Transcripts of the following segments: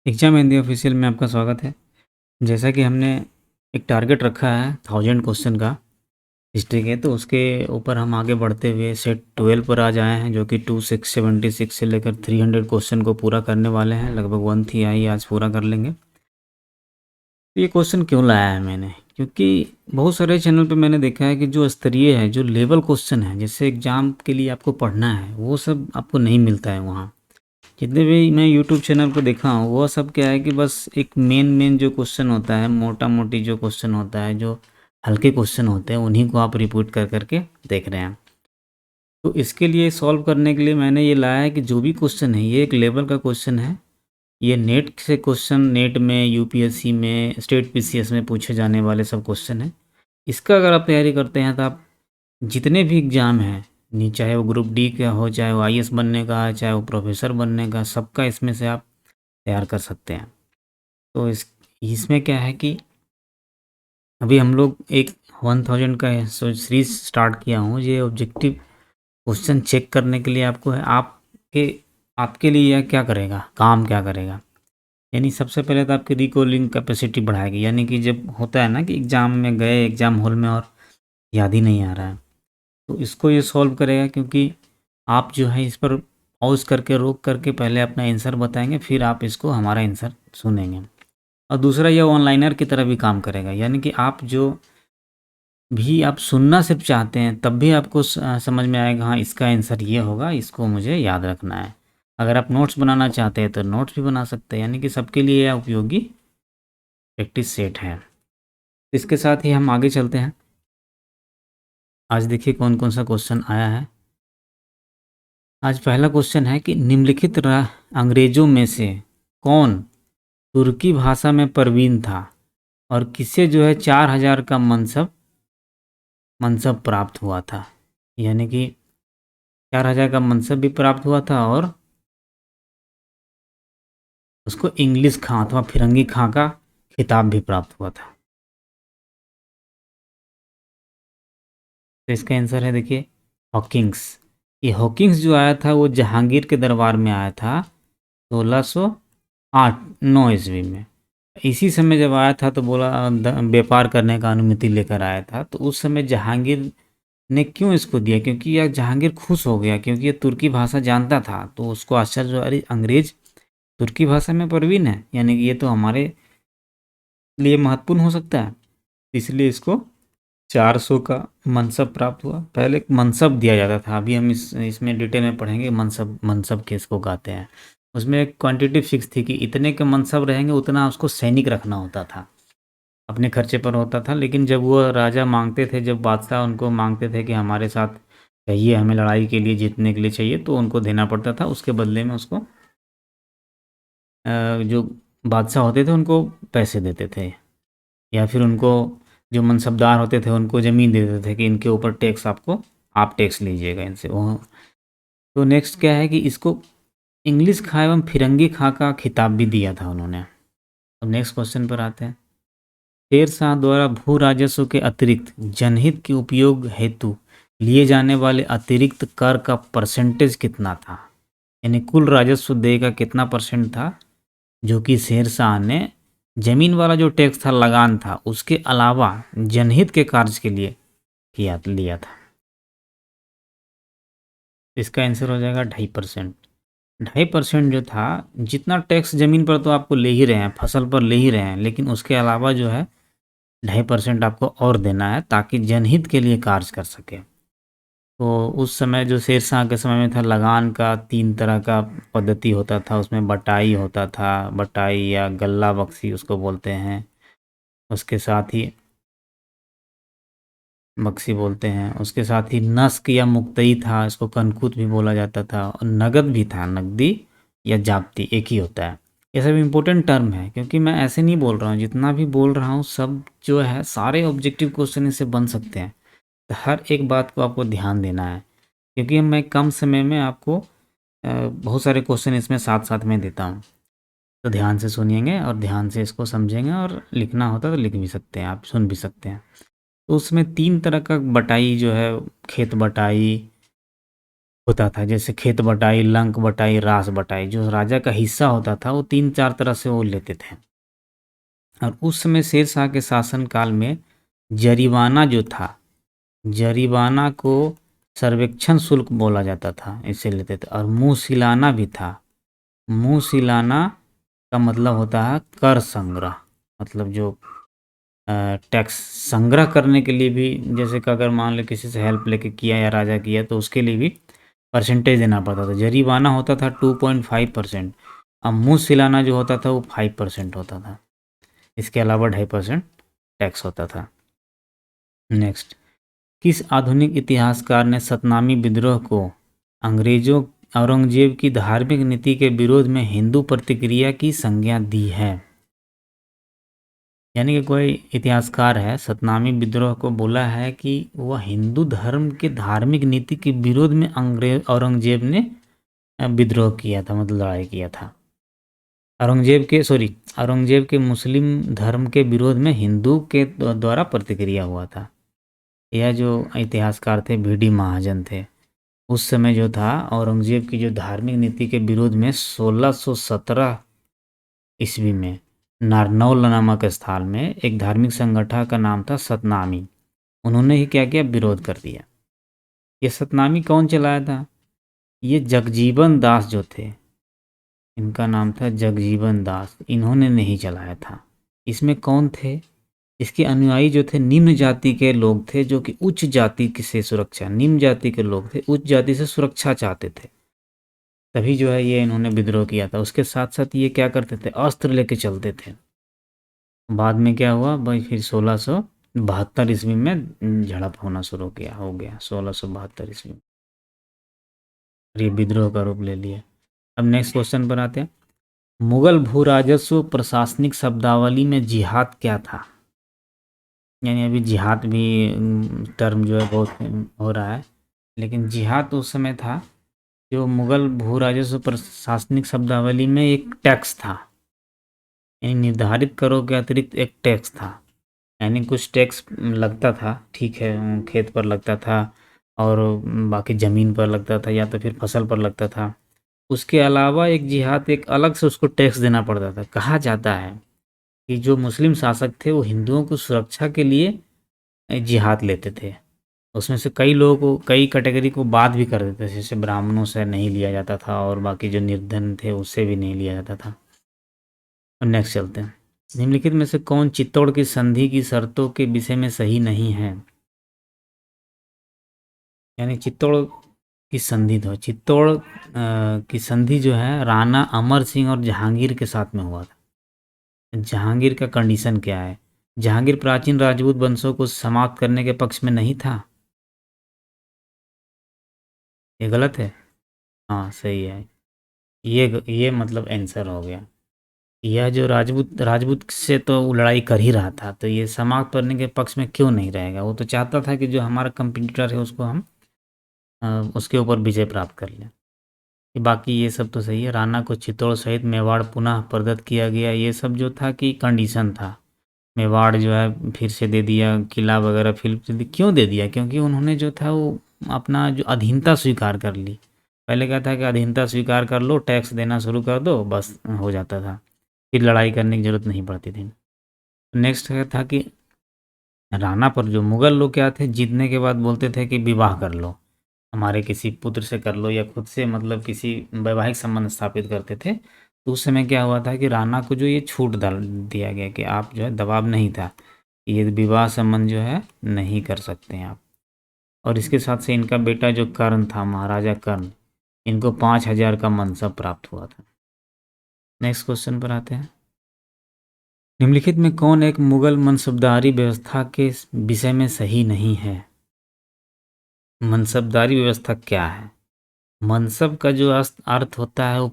Exam Hindi official में आपका स्वागत है। जैसा कि हमने एक टारगेट रखा है 1000 क्वेश्चन का हिस्ट्री के, तो उसके ऊपर हम आगे बढ़ते हुए सेट 12 पर आज आए हैं, जो कि 2676 से लेकर 300 क्वेश्चन को पूरा करने वाले हैं। लगभग 1 तिहाई आज पूरा कर लेंगे। तो ये क्वेश्चन क्यों लाया है मैंने, क्योंकि बहुत सारे चैनल पे मैंने देखा है कि जो स्तरीय है, जो लेवल क्वेश्चन है, जैसे एग्जाम के लिए आपको पढ़ना है, वो सब आपको नहीं मिलता है वहाँ। जितने भी मैं यूट्यूब चैनल को देखा हूँ, वो सब क्या है कि बस एक मेन जो क्वेश्चन होता है, मोटा मोटी जो क्वेश्चन होता है, जो हल्के क्वेश्चन होते हैं, उन्हीं को आप रिपीट कर करके देख रहे हैं। तो इसके लिए सॉल्व करने के लिए मैंने ये लाया है कि जो भी क्वेश्चन है, ये एक लेवल का क्वेश्चन है। ये नेट से क्वेश्चन, नेट में, यूपीएससी में, स्टेट पीसीएस में पूछे जाने वाले सब क्वेश्चन हैं। इसका अगर आप तैयारी करते हैं तो आप जितने भी एग्ज़ाम हैं, नहीं चाहे वो ग्रुप डी का हो, चाहे वो आईएएस बनने का है, चाहे वो प्रोफेसर बनने का, सबका इसमें से आप तैयार कर सकते हैं। तो इसमें क्या है कि अभी हम लोग एक 1000 का सीरीज स्टार्ट किया हूँ। ये ऑब्जेक्टिव क्वेश्चन चेक करने के लिए आपको है, आपके आपके लिए यह क्या करेगा, काम क्या करेगा। यानी सबसे पहले तो आपकी रिकॉलिंग कैपेसिटी बढ़ाएगी। यानी कि जब होता है ना कि एग्ज़ाम में गए, एग्ज़ाम हॉल में, और याद ही नहीं आ रहा है, तो इसको ये सॉल्व करेगा। क्योंकि आप जो है इस पर पॉज करके, रोक करके पहले अपना आंसर बताएंगे, फिर आप इसको हमारा आंसर सुनेंगे। और दूसरा, ये ऑनलाइनर की तरह भी काम करेगा। यानी कि आप जो भी आप सुनना सिर्फ चाहते हैं, तब भी आपको समझ में आएगा, हाँ इसका आंसर ये होगा, इसको मुझे याद रखना है। अगर आप नोट्स बनाना चाहते हैं तो नोट्स भी बना सकते हैं। यानी कि सबके लिए यह उपयोगी प्रैक्टिस सेट है। इसके साथ ही हम आगे चलते हैं। आज देखिए कौन कौन सा क्वेश्चन आया है। आज पहला क्वेश्चन है कि निम्नलिखित अंग्रेजों में से कौन तुर्की भाषा में प्रवीण था और किसे जो है 4000 का मनसब मनसब प्राप्त हुआ था। यानी कि 4000 का मनसब भी प्राप्त हुआ था और उसको इंग्लिश खां अथवा फिरंगी खां का खिताब भी प्राप्त हुआ था। तो इसका आंसर है, देखिए, हॉकिंस। ये हॉकिंस जो आया था वो जहांगीर के दरबार में आया था 1608-9 ईस्वी में। इसी समय जब आया था तो बोला व्यापार करने का अनुमति लेकर आया था। तो उस समय जहांगीर ने क्यों इसको दिया, क्योंकि यह जहांगीर खुश हो गया, क्योंकि ये तुर्की भाषा जानता था। तो उसको आश्चर्य हुआ, अरे अंग्रेज तुर्की भाषा में प्रवीण है, यानी कि ये तो हमारे लिए महत्वपूर्ण हो सकता है। इसलिए इसको 400 का मनसब प्राप्त हुआ। पहले एक मनसब दिया जाता था, अभी हम इसमें डिटेल में पढ़ेंगे मनसब मनसब किसको कहते हैं। उसमें एक क्वांटिटी फिक्स थी कि इतने के मनसब रहेंगे, उतना उसको सैनिक रखना होता था, अपने खर्चे पर होता था। लेकिन जब वो राजा मांगते थे, जब बादशाह उनको मांगते थे कि हमारे साथ चाहिए, हमें लड़ाई के लिए, जीतने के लिए चाहिए, तो उनको देना पड़ता था। उसके बदले में उसको जो बादशाह होते थे उनको पैसे देते थे, या फिर उनको जो मनसबदार होते थे उनको ज़मीन दे देते थे कि इनके ऊपर टैक्स आपको, आप टैक्स लीजिएगा इनसे वो। तो नेक्स्ट क्या है कि इसको इंग्लिश खां एवं फिरंगी खां का खिताब भी दिया था उन्होंने। अब नेक्स्ट क्वेश्चन पर आते हैं। शेर शाह द्वारा भू राजस्व के अतिरिक्त जनहित के उपयोग हेतु लिए जाने वाले अतिरिक्त कर का परसेंटेज कितना था। यानी कुल राजस्व देय का कितना परसेंट था जो कि शेर शाह ने जमीन वाला जो टैक्स था, लगान था, उसके अलावा जनहित के कार्य के लिए किया लिया था। इसका आंसर हो जाएगा 2.5%। 2.5% जो था, जितना टैक्स ज़मीन पर तो आपको ले ही रहे हैं, फसल पर ले ही रहे हैं, लेकिन उसके अलावा जो है 2.5% आपको और देना है, ताकि जनहित के लिए कार्य कर सके। तो उस समय जो शेरशाह के समय में था, लगान का 3 तरह का पद्धति होता था। उसमें बटाई होता था, बटाई या गल्ला बख्शी उसको बोलते हैं। उसके साथ ही बख्शी बोलते हैं। उसके साथ ही नस्क या मुक्तई था, इसको कनकुत भी बोला जाता था। और नगद भी था, नकदी या जाब्ती एक ही होता है। ये सब इम्पोर्टेंट टर्म है, क्योंकि मैं ऐसे नहीं बोल रहा हूँ, जितना भी बोल रहा हूँ सब जो है सारे ऑब्जेक्टिव क्वेश्चन इससे बन सकते हैं। तो हर एक बात को आपको ध्यान देना है, क्योंकि मैं कम समय में आपको बहुत सारे क्वेश्चन इसमें साथ साथ में देता हूँ। तो ध्यान से सुनिएंगे और ध्यान से इसको समझेंगे, और लिखना होता तो लिख भी सकते हैं, आप सुन भी सकते हैं। तो उसमें 3 तरह का बटाई जो है, खेत बटाई, होता था, जैसे खेत बटाई, लंक बटाई, रास बटाई। जो राजा का हिस्सा होता था वो 3-4 तरह से वो लेते थे। और उस समय शेरशाह के शासन काल में जरीवाना जो था, जरीवाना को सर्वेक्षण शुल्क बोला जाता था, इसे लेते थे। और मुँहसिलाना भी था। मुँहसिलाना का मतलब होता है कर संग्रह, मतलब जो टैक्स संग्रह करने के लिए भी, जैसे कि अगर मान लो किसी से हेल्प लेके किया या राजा किया तो उसके लिए भी परसेंटेज देना पड़ता था। जरीवाना होता था 2.5%। अब मुँहसिलाना जो होता था वो 5% होता था। इसके अलावा 2.5% टैक्स होता था। नेक्स्ट, किस आधुनिक इतिहासकार ने सतनामी विद्रोह को अंग्रेजों औरंगजेब की धार्मिक नीति के विरोध में हिंदू प्रतिक्रिया की संज्ञा दी है? यानी कि कोई इतिहासकार है, सतनामी विद्रोह को बोला है कि वह हिंदू धर्म के धार्मिक नीति के विरोध में अंग्रेज औरंगजेब ने विद्रोह किया था, मतलब लड़ाई किया था। औरंगजेब के मुस्लिम धर्म के विरोध में हिंदू के द्वारा प्रतिक्रिया हुआ था। यह जो इतिहासकार थे VD महाजन थे। उस समय जो था औरंगजेब की जो धार्मिक नीति के विरोध में 1617 ईस्वी में नारनौल नामक स्थान में एक धार्मिक संगठन का नाम था सतनामी। उन्होंने ही क्या किया, विरोध कर दिया। ये सतनामी कौन चलाया था? ये जगजीवन दास जो थे, इनका नाम था जगजीवन दास, इन्होंने नहीं चलाया था। इसमें कौन थे? इसके अनुयायी जो थे निम्न जाति के लोग थे, जो कि उच्च जाति से सुरक्षा, निम्न जाति के लोग थे, उच्च जाति से सुरक्षा चाहते थे। तभी जो है ये इन्होंने विद्रोह किया था। उसके साथ साथ ये क्या करते थे, अस्त्र लेके चलते थे। बाद में क्या हुआ भाई, फिर 1672 ईस्वी में झड़प होना शुरू हो गया 1672 ईस्वी में। ये विद्रोह का रूप ले लिया। अब नेक्स्ट क्वेश्चन पर आते हैं। मुगल भू राजस्व प्रशासनिक शब्दावली में जिहाद क्या था? यानी अभी जिहाद भी टर्म जो है बहुत हो रहा है, लेकिन जिहाद उस समय था जो मुगल भू राजस्व प्रशासनिक शब्दावली में एक टैक्स था। यानी निर्धारित करों के अतिरिक्त एक टैक्स था। यानी कुछ टैक्स लगता था, ठीक है, खेत पर लगता था और बाकी ज़मीन पर लगता था या तो फिर फसल पर लगता था। उसके अलावा एक जिहाद, एक अलग से उसको टैक्स देना पड़ता था। कहा जाता है कि जो मुस्लिम शासक थे वो हिंदुओं की सुरक्षा के लिए जिहाद लेते थे। उसमें से कई लोगों को, कई कैटेगरी को बात भी कर देते थे, जैसे ब्राह्मणों से नहीं लिया जाता था और बाकी जो निर्धन थे उससे भी नहीं लिया जाता था। और नेक्स्ट चलते हैं। निम्नलिखित में से कौन चित्तौड़ की संधि की शर्तों के विषय में सही नहीं है? यानी चित्तौड़ की संधि तो चित्तौड़ की संधि जो है राणा अमर सिंह और जहांगीर के साथ में हुआ था। जहांगीर का कंडीशन क्या है? जहांगीर प्राचीन राजपूत वंशों को समाप्त करने के पक्ष में नहीं था। ये गलत है? हाँ सही है। ये मतलब आंसर हो गया। यह जो राजपूत राजपूत से तो वो लड़ाई कर ही रहा था, तो ये समाप्त करने के पक्ष में क्यों नहीं रहेगा? वो तो चाहता था कि जो हमारा कंपटीटर है उसको हम उसके ऊपर विजय प्राप्त कर लें। बाकी ये सब तो सही है। राणा को चित्तौड़ सहित मेवाड़ पुनः प्रदत्त किया गया, ये सब जो था कि कंडीशन था। मेवाड़ जो है फिर से दे दिया, किला वगैरह फिर से क्यों दे दिया? क्योंकि उन्होंने जो था वो अपना जो अधीनता स्वीकार कर ली। पहले क्या था कि अधीनता स्वीकार कर लो, टैक्स देना शुरू कर दो, बस हो जाता था, फिर लड़ाई करने की ज़रूरत नहीं पड़ती थी। नेक्स्ट था कि राणा पर जो मुगल लोग क्या थे, जीतने के बाद बोलते थे कि विवाह कर लो, हमारे किसी पुत्र से कर लो या खुद से, मतलब किसी वैवाहिक संबंध स्थापित करते थे। तो उस समय क्या हुआ था कि राणा को जो ये छूट डाल दिया गया कि आप जो है, दबाव नहीं था, ये विवाह संबंध जो है नहीं कर सकते हैं आप। और इसके साथ से इनका बेटा जो कर्ण था, महाराजा कर्ण, इनको 5,000 का मनसब प्राप्त हुआ था। नेक्स्ट क्वेश्चन पर आते हैं। निम्नलिखित में कौन एक मुगल मनसबदारी व्यवस्था के विषय में सही नहीं है? मनसबदारी व्यवस्था क्या है? मनसब का जो अर्थ होता है वो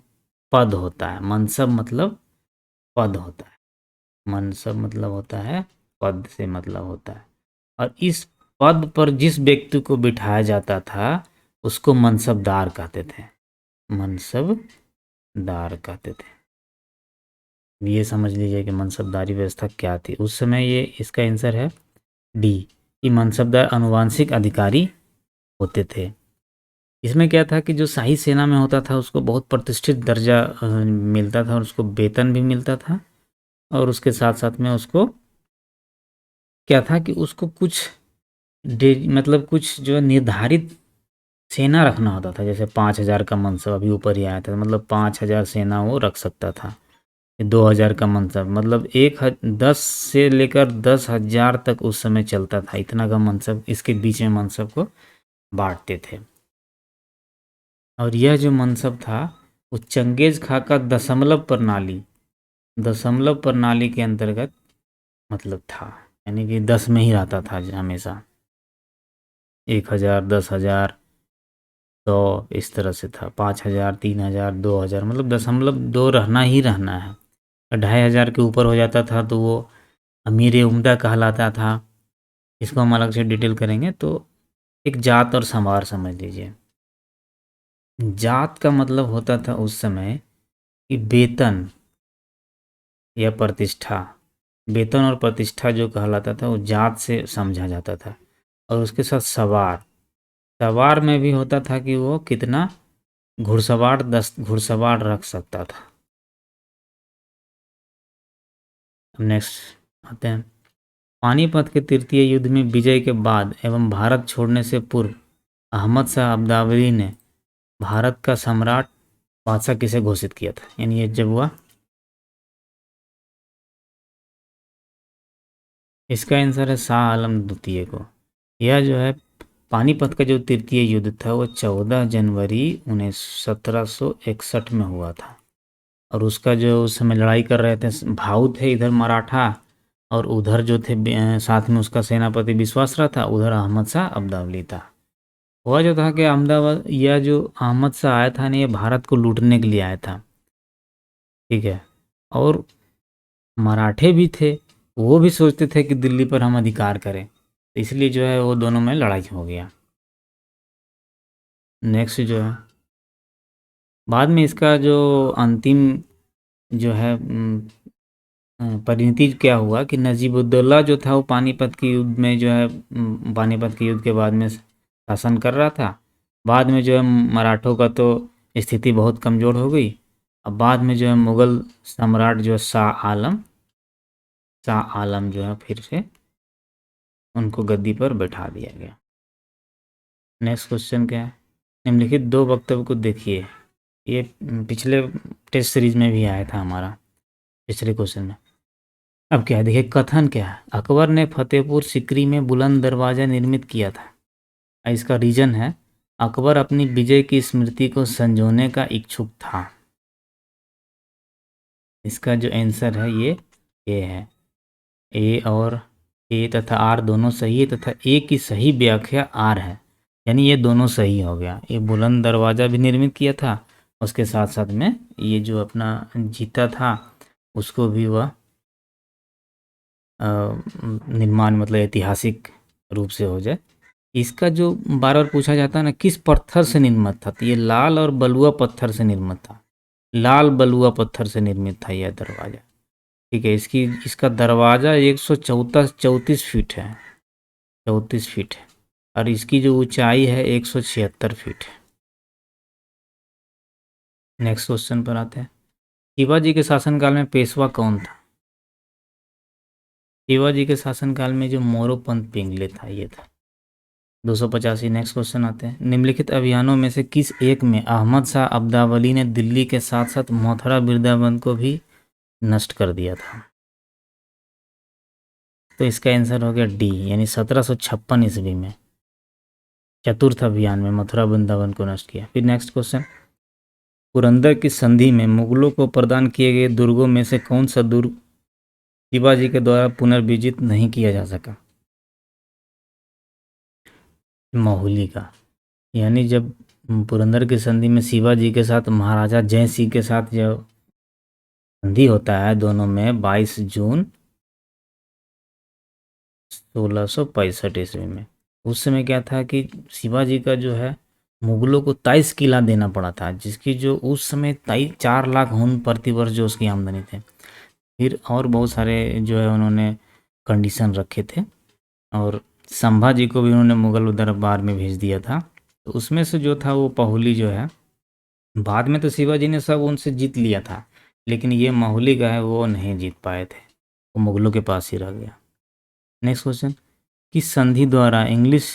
पद होता है। मनसब मतलब पद होता है। मनसब मतलब होता है पद से मतलब होता है। और इस पद पर जिस व्यक्ति को बिठाया जाता था उसको मनसबदार कहते थे। मनसबदार कहते थे। ये समझ लीजिए कि मनसबदारी व्यवस्था क्या थी उस समय। ये इसका आंसर है डी, कि मनसबदार अनुवांशिक अधिकारी होते थे। इसमें क्या था कि जो शाही सेना में होता था उसको बहुत प्रतिष्ठित दर्जा मिलता था और उसको वेतन भी मिलता था और उसके साथ-साथ में उसको क्या था कि उसको कुछ मतलब कुछ जो है निर्धारित सेना रखना होता था। जैसे 5,000 का मनसब अभी ऊपर ही आया था, मतलब 5,000 सेना वो रख सकता था। 2,000 का मनसब मतलब 10 से लेकर 10,000 तक उस समय चलता था, इतना का मनसब इसके बीच में मनसब को बाँटते थे। और यह जो मनसब था वो चंगेज़ खां का दशमलव प्रणाली के अंतर्गत मतलब था, यानी कि 10 में ही रहता था हमेशा। 1,000, 10,000, 100 इस तरह से था। 5,000, 3,000, 2,000 मतलब 0.2 रहना ही रहना है। 2,500 के ऊपर हो जाता था तो वो अमीर-ए-उम्दा कहलाता था। इसको हम अलग से डिटेल करेंगे। तो एक जात और संवार समझ लीजिए। जात का मतलब होता था उस समय कि वेतन या प्रतिष्ठा। वेतन और प्रतिष्ठा जो कहलाता था वो जात से समझा जाता था। और उसके साथ सवार, सवार में भी होता था कि वो कितना घुड़सवार 10 घुड़सवार रख सकता था। नेक्स्ट आते हैं। पानीपत के तृतीय युद्ध में विजय के बाद एवं भारत छोड़ने से पूर्व अहमद शाह अब्दाली ने भारत का सम्राट बादशाह किसे घोषित किया था? यानी ये जब हुआ, इसका आंसर है शाह आलम द्वितीय को। यह जो है पानीपत का जो तृतीय युद्ध था वो 14 जनवरी 1761 में हुआ था। और उसका जो उस समय लड़ाई कर रहे थे भाऊ थे इधर मराठा, और उधर जो थे साथ में उसका सेनापति विश्वासरा था, उधर अहमद शाह अब्दाली था। हुआ जो था कि अहमदाबाद यह जो अहमद शाह आया था ना, ये भारत को लूटने के लिए आया था, ठीक है। और मराठे भी थे, वो भी सोचते थे कि दिल्ली पर हम अधिकार करें, तो इसलिए जो है वो दोनों में लड़ाई हो गया। नेक्स्ट जो है बाद में इसका जो अंतिम जो है परिणति क्या हुआ कि नजीबुद्दौला जो था वो पानीपत के युद्ध में जो है पानीपत के युद्ध के बाद में शासन कर रहा था। बाद में जो है मराठों का तो स्थिति बहुत कमज़ोर हो गई। अब बाद में जो है मुग़ल सम्राट जो है शाह आलम जो है फिर से उनको गद्दी पर बैठा दिया गया। नेक्स्ट क्वेश्चन क्या है? निम्नलिखित दो वक्तव्य को देखिए। ये पिछले टेस्ट सीरीज में भी आया था हमारा पिछले क्वेश्चन में। अब क्या है देखिए, कथन क्या है? अकबर ने फतेहपुर सिकरी में बुलंद दरवाज़ा निर्मित किया था। इसका रीजन है अकबर अपनी विजय की स्मृति को संजोने का इच्छुक था। इसका जो आंसर है ये है। ए और ए तथा आर दोनों सही है तथा ए की सही व्याख्या आर है, यानी ये दोनों सही हो गया। ये बुलंद दरवाज़ा भी निर्मित किया था, उसके साथ साथ में ये जो अपना जीता था उसको भी वह निर्माण मतलब ऐतिहासिक रूप से हो जाए। इसका जो बार बार पूछा जाता है ना किस पत्थर से निर्मित था, तो ये लाल और बलुआ पत्थर से निर्मित था। लाल बलुआ पत्थर से निर्मित था यह दरवाज़ा, ठीक है। इसका दरवाज़ा 134 फीट है, 34 फीट है, और इसकी जो ऊंचाई है 176 फीट है। नेक्स्ट क्वेश्चन पर आते हैं। शिवाजी के शासनकाल में पेशवा कौन था? शिवाजी के शासनकाल में जो मोरोपंत पिंगले था ये था। 285। नेक्स्ट क्वेश्चन आते हैं। निम्नलिखित अभियानों में से किस एक में अहमद शाह अब्दावली ने दिल्ली के साथ साथ मथुरा वृंदावन को भी नष्ट कर दिया था? तो इसका आंसर हो गया डी, यानी 1756 ईस्वी में चतुर्थ अभियान में मथुरा वृंदावन को नष्ट किया। फिर नेक्स्ट क्वेश्चन, पुरंदर की संधि में मुगलों को प्रदान किए गए दुर्गों में से कौन सा दुर्ग शिवाजी के द्वारा पुनर्विजित नहीं किया जा सका? महुली का, यानी जब पुरंदर की संधि में शिवाजी के साथ महाराजा जय सिंह के साथ जब संधि होता है दोनों में 22 जून 1665 ईस्वी में, उस समय क्या था कि शिवाजी का जो है मुगलों को 23 किला देना पड़ा था, जिसकी जो उस समय 4 लाख हुन प्रतिवर्ष जो उसकी आमदनी थे। फिर और बहुत सारे जो है उन्होंने कंडीशन रखे थे, और संभाजी को भी उन्होंने मुगल दरबार में भेज दिया था तो उसमें से जो था वो पाहुली जो है, बाद में तो शिवाजी ने सब उनसे जीत लिया था, लेकिन ये माहुली का है वो नहीं जीत पाए थे, वो मुगलों के पास ही रह गया। नेक्स्ट क्वेश्चन, किस संधि द्वारा इंग्लिश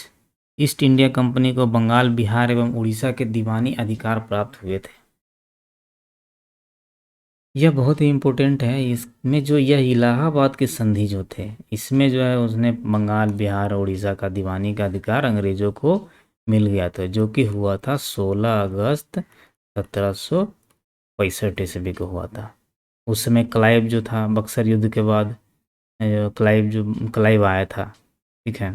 ईस्ट इंडिया कंपनी को बंगाल, बिहार एवं उड़ीसा के दीवानी अधिकार प्राप्त हुए थे? यह बहुत ही इम्पोर्टेंट है। इसमें जो यह इलाहाबाद के संधि जो थे, इसमें जो है उसने बंगाल, बिहार और उड़ीसा का दीवानी का अधिकार अंग्रेजों को मिल गया था, जो कि हुआ था 16 अगस्त 1765 ईस्वी को हुआ था। उस समय क्लाइव जो था, बक्सर युद्ध के बाद क्लाइव आया था, ठीक है।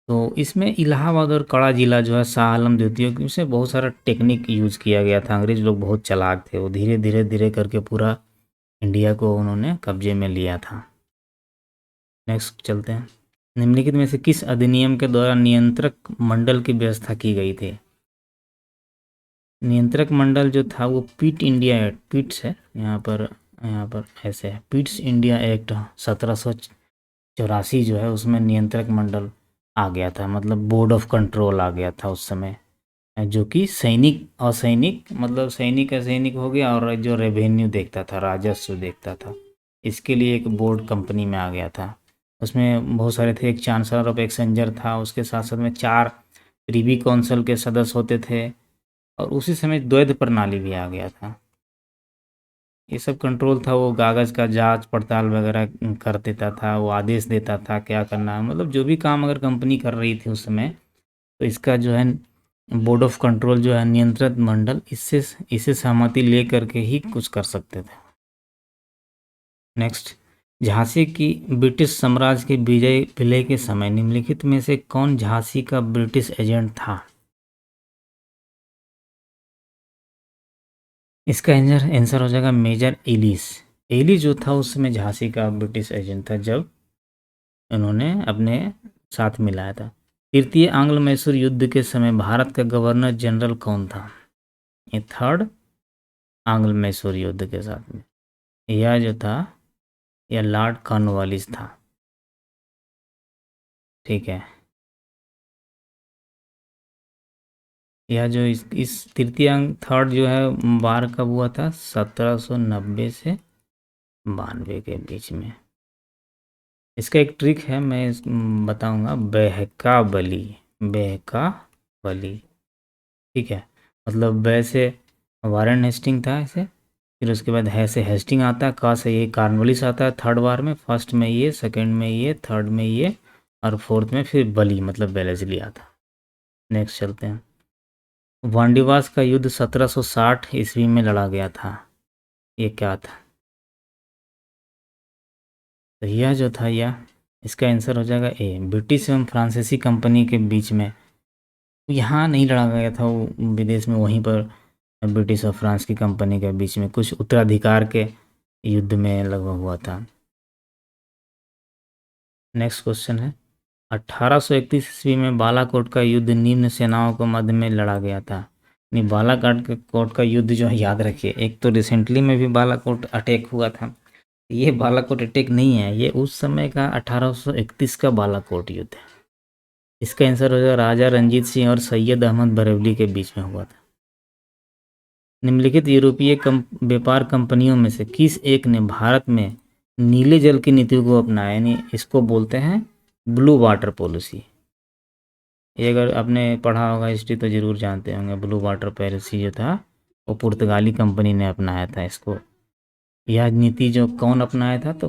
तो इसमें इलाहाबाद और कड़ा जिला जो है शाह आलम द्वितीय की, उसमें बहुत सारा टेक्निक यूज किया गया था। अंग्रेज लोग बहुत चालाक थे, वो धीरे धीरे धीरे करके पूरा इंडिया को उन्होंने कब्जे में लिया था। नेक्स्ट चलते हैं, निम्नलिखित में से किस अधिनियम के द्वारा नियंत्रक मंडल की व्यवस्था की गई थी? नियंत्रक मंडल जो था वो पीट इंडिया एक्ट, पीट्स है यहाँ पर ऐसे है, पीट्स इंडिया एक्ट 1784 जो है, उसमें नियंत्रक मंडल आ गया था, मतलब बोर्ड ऑफ कंट्रोल आ गया था उस समय, जो कि सैनिक असैनिक, मतलब सैनिक असैनिक हो गया, और जो रेवेन्यू देखता था, राजस्व देखता था, इसके लिए एक बोर्ड कंपनी में आ गया था। उसमें बहुत सारे थे, एक चांसलर ऑफ एक्सचेंजर था, उसके साथ साथ में 4 प्रीवी काउंसिल के सदस्य होते थे, और उसी समय द्वैध प्रणाली भी आ गया था। ये सब कंट्रोल था, वो कागज़ का जांच पड़ताल वगैरह कर देता था, वो आदेश देता था क्या करना है, मतलब जो भी काम अगर कंपनी कर रही थी उस समय, तो इसका जो है बोर्ड ऑफ कंट्रोल जो है, नियंत्रण मंडल, इससे सहमति ले करके ही कुछ कर सकते थे। नेक्स्ट, झांसी की ब्रिटिश साम्राज्य के विलय के समय निम्नलिखित में से कौन झांसी का ब्रिटिश एजेंट था? इसका आंसर हो जाएगा मेजर एलिस। एलिस जो था उस समय झांसी का ब्रिटिश एजेंट था, जब उन्होंने अपने साथ मिलाया था। तृतीय आंग्ल मैसूर युद्ध के समय भारत का गवर्नर जनरल कौन था? ये थर्ड आंग्ल मैसूर युद्ध के साथ में यह जो था, यह लॉर्ड कॉर्नवालिस था, ठीक है। यह जो इस तृतीय थर्ड जो है बार कब हुआ था? 1790 से 92 के बीच में। इसका एक ट्रिक है, मैं बताऊंगा, बहका बली, बहका बली, ठीक है। मतलब बै से वारेन हेस्टिंग था ऐसे, फिर उसके बाद है से हेस्टिंग आता है, का से ये कॉर्नवालिस आता है थर्ड बार में, फर्स्ट में ये, सेकंड में ये, थर्ड में ये, और फोर्थ में फिर बली मतलब वेलेस्ली आता। नेक्स्ट चलते हैं, वांडीवास का युद्ध 1760 ईस्वी में लड़ा गया था, ये क्या था? तो यह जो था, यह इसका आंसर हो जाएगा ए, ब्रिटिश एवं फ्रांसीसी कंपनी के बीच में। यहाँ नहीं लड़ा गया था वो, विदेश में, वहीं पर ब्रिटिश और फ्रांस की कंपनी के बीच में कुछ उत्तराधिकार के युद्ध में लगभग हुआ था। नेक्स्ट क्वेश्चन है, 1831 ईस्वी में बालाकोट का युद्ध निम्न सेनाओं को मध्य में लड़ा गया था। नहीं, बालाकोट का युद्ध जो है, याद रखिए, एक तो रिसेंटली में भी बालाकोट अटैक हुआ था, ये बालाकोट अटैक नहीं है, ये उस समय का 1831 का बालाकोट युद्ध है। इसका आंसर हो जाएगा राजा रंजीत सिंह और सैयद अहमद बरेवली के बीच में हुआ था। निम्नलिखित यूरोपीय व्यापार कंपनियों में से किस एक ने भारत में नीले जल की नीति को अपनाया, यानी इसको बोलते हैं ब्लू वाटर पॉलिसी। ये अगर आपने पढ़ा होगा हिस्ट्री तो ज़रूर जानते होंगे, ब्लू वाटर पॉलिसी जो था वो पुर्तगाली कंपनी ने अपनाया था इसको। यह नीति जो कौन अपनाया था? तो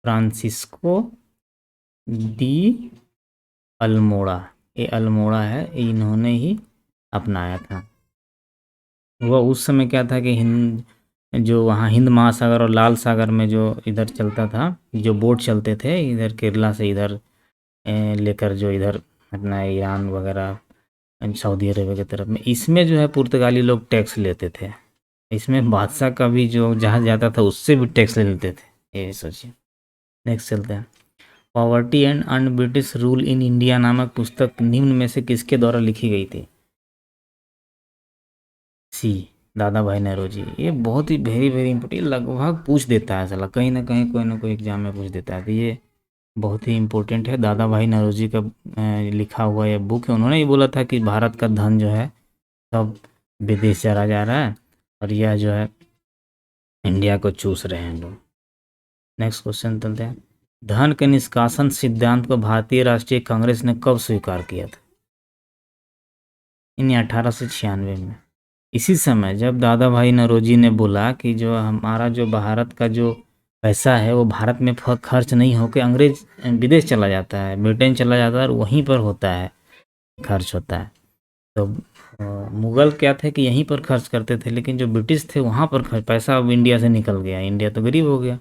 फ्रांसिस्को डी अल्मोड़ा, ये अल्मोड़ा है, इन्होंने ही अपनाया था। वह उस समय क्या था कि जो वहाँ हिंद महासागर और लाल सागर में जो इधर चलता था, जो बोट चलते थे इधर केरला से इधर लेकर जो इधर अपना ईरान वगैरह सऊदी अरेबिया की तरफ में, इसमें जो है पुर्तगाली लोग टैक्स लेते थे। इसमें बादशाह का भी जो जहाज जाता था उससे भी टैक्स ले लेते थे, ये सोचिए। नेक्स्ट चलते हैं, poverty and un British rule in India नामक पुस्तक निम्न में से किसके द्वारा लिखी गई थी? सी, दादा भाई नौरोजी। ये बहुत ही वेरी वेरी इंपॉर्टेंट, लगभग पूछ देता है साला, कहीं ना कहीं कोई ना कोई एग्जाम में पूछ देता है। तो ये बहुत ही इम्पोर्टेंट है। दादा भाई नौरोजी का लिखा हुआ यह बुक है। उन्होंने ही बोला था कि भारत का धन जो है सब विदेश चला जा रहा है और यह जो है इंडिया को चूस रहे हैं लोग। नेक्स्ट क्वेश्चन चलते हैं। धन के निष्कासन सिद्धांत को भारतीय राष्ट्रीय कांग्रेस ने कब स्वीकार किया था? इन 1896 में। इसी समय जब दादा भाई नौरोजी ने बोला कि जो हमारा जो भारत का जो पैसा है वो भारत में खर्च नहीं होकर अंग्रेज विदेश चला जाता है, ब्रिटेन चला जाता है और वहीं पर होता है, खर्च होता है। तो मुगल क्या थे कि यहीं पर खर्च करते थे, लेकिन जो ब्रिटिश थे वहाँ पर खर्च, पैसा अब इंडिया से निकल गया, इंडिया तो गरीब हो गया।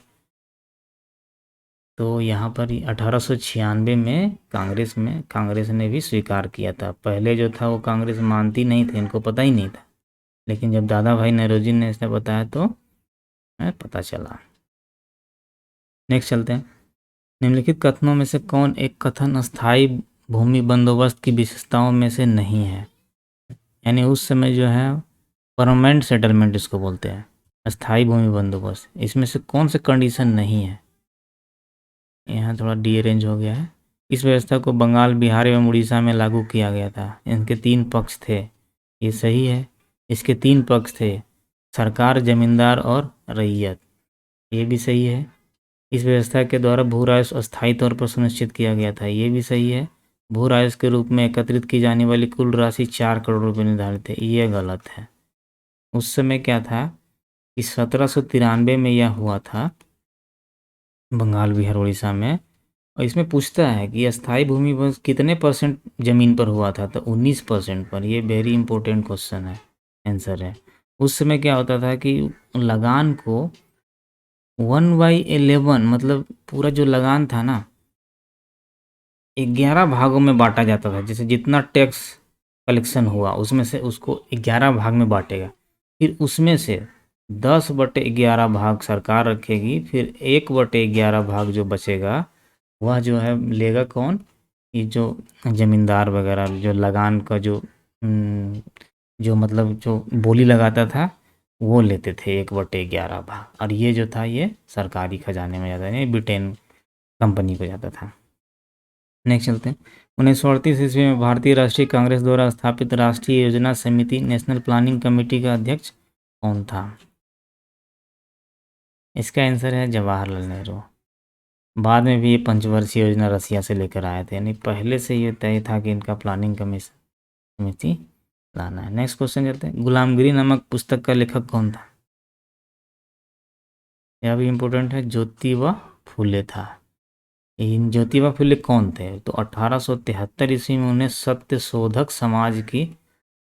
तो यहाँ पर 1896 में कांग्रेस ने भी स्वीकार किया था। पहले जो था वो कांग्रेस मानती नहीं थी, इनको पता ही नहीं था, लेकिन जब दादा भाई नौरोजी ने इसे बताया तो पता चला। नेक्स्ट चलते हैं। निम्नलिखित कथनों में से कौन एक कथन अस्थाई भूमि बंदोबस्त की विशेषताओं में से नहीं है? यानी उस समय जो है परमानेंट सेटलमेंट इसको बोलते हैं, अस्थाई भूमि बंदोबस्त, इसमें से कौन से कंडीशन नहीं है? यहाँ थोड़ा रीअरेंज हो गया है। इस व्यवस्था को बंगाल, बिहार एवं उड़ीसा में लागू किया गया था। इनके 3 पक्ष थे, ये सही है। इसके 3 पक्ष थे, सरकार, जमींदार और रैयत, ये भी सही है। इस व्यवस्था के द्वारा भू राजस्व अस्थायी तौर पर सुनिश्चित किया गया था, ये भी सही है। भू राजस्व के रूप में एकत्रित की जाने वाली कुल राशि 4 करोड़ रुपये निर्धारित है, ये गलत है। उस समय क्या था कि 1793 में यह हुआ था बंगाल, बिहार, उड़ीसा में। और इसमें पूछता है कि अस्थाई भूमि बस कितने परसेंट ज़मीन पर हुआ था, तो 19% पर। ये वेरी इंपॉर्टेंट क्वेश्चन है, आंसर है। उस समय क्या होता था कि लगान को 1/11, मतलब पूरा जो लगान था ना 11 भागों में बांटा जाता था। जैसे जितना टैक्स कलेक्शन हुआ उसमें से उसको 11 भाग में बांटेगा, फिर उसमें से 10/11 भाग सरकार रखेगी, फिर 1/11 भाग जो बचेगा वह जो है लेगा कौन? ये जो ज़मींदार वगैरह, जो लगान का जो मतलब जो बोली लगाता था वो लेते थे 1/11 भाग, और ये जो था ये सरकारी खजाने में जाता है, ब्रिटेन कंपनी को जाता था। नेक्स्ट चलते हैं। 1938 ईस्वी में भारतीय राष्ट्रीय कांग्रेस द्वारा स्थापित राष्ट्रीय योजना समिति नेशनल प्लानिंग कमेटी का अध्यक्ष कौन था? इसका आंसर है जवाहरलाल नेहरू। बाद में भी ये पंचवर्षीय योजना रसिया से लेकर आए थे, यानी पहले से ये तय था कि इनका प्लानिंग कमीशन समिति लाना है। नेक्स्ट क्वेश्चन चलते हैं। गुलामगिरी नामक पुस्तक का लेखक कौन था? यह भी इम्पोर्टेंट है, ज्योतिबा फुले था। इन ज्योतिबा फुले कौन थे? तो 1873 ईस्वी में उन्हें सत्य शोधक समाज की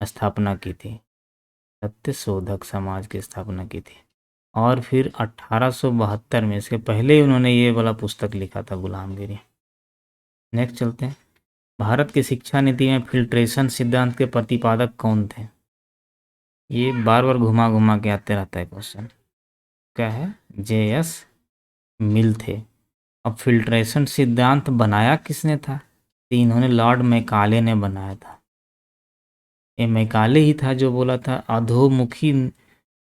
स्थापना की थी, सत्य शोधक समाज की स्थापना की थी। और फिर 1872 में, इसके पहले ही उन्होंने ये वाला पुस्तक लिखा था, गुलामगिरी। नेक्स्ट चलते हैं। भारत की शिक्षा नीति में फिल्ट्रेशन सिद्धांत के प्रतिपादक कौन थे? ये बार बार घुमा घुमा के आते रहता है क्वेश्चन। क्या है? JS मिल थे। अब फिल्ट्रेशन सिद्धांत बनाया किसने था? तो इन्होंने लॉर्ड मैकाले ने बनाया था। ये मैकाले ही था जो बोला था अधोमुखी।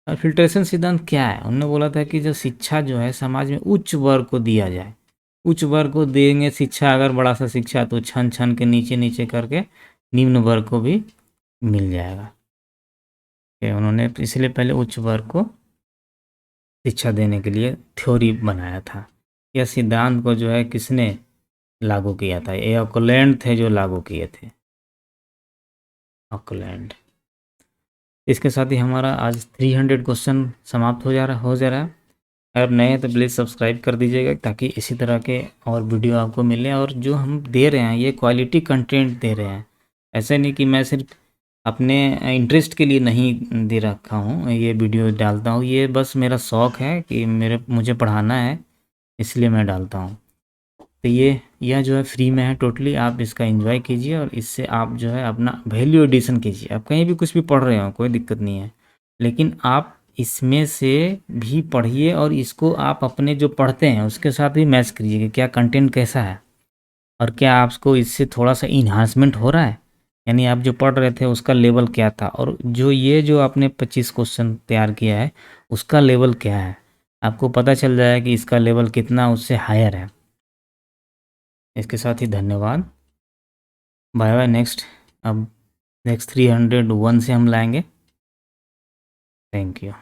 फिल्ट्रेशन सिद्धांत क्या है? उन्होंने बोला था कि जो शिक्षा जो है समाज में उच्च वर्ग को दिया जाए, उच्च वर्ग को देंगे शिक्षा, अगर बड़ा सा शिक्षा तो छन छन के नीचे नीचे करके निम्न वर्ग को भी मिल जाएगा। उन्होंने इसलिए पहले उच्च वर्ग को शिक्षा देने के लिए थ्योरी बनाया था। यह सिद्धांत को जो है किसने लागू किया था? ये ऑकलैंड थे जो लागू किए थे, ऑकलैंड। इसके साथ ही हमारा आज 300 क्वेश्चन समाप्त हो जा रहा है। अगर नए हैं तो प्लीज़ सब्सक्राइब कर दीजिएगा ताकि इसी तरह के और वीडियो आपको मिले। और जो हम दे रहे हैं ये क्वालिटी कंटेंट दे रहे हैं, ऐसे नहीं कि मैं सिर्फ अपने इंटरेस्ट के लिए नहीं दे रखा हूँ ये वीडियो डालता हूँ। ये बस मेरा शौक़ है कि मुझे पढ़ाना है, इसलिए मैं डालता हूँ। तो यह जो है फ्री में है टोटली, आप इसका एंजॉय कीजिए और इससे आप जो है अपना वैल्यू एडिशन कीजिए। आप कहीं भी कुछ भी पढ़ रहे हो कोई दिक्कत नहीं है, लेकिन आप इसमें से भी पढ़िए और इसको आप अपने जो पढ़ते हैं उसके साथ भी मैच करिए कि क्या कंटेंट कैसा है और क्या आपको इससे थोड़ा सा इन्हांसमेंट हो रहा है, यानी आप जो पढ़ रहे थे उसका लेवल क्या था और जो आपने 25 क्वेश्चन तैयार किया है उसका लेवल क्या है, आपको पता चल जाएगा कि इसका लेवल कितना उससे हायर है। इसके साथ ही धन्यवाद, बाय बाय। अब नेक्स्ट 301 से हम लाएंगे। Thank you.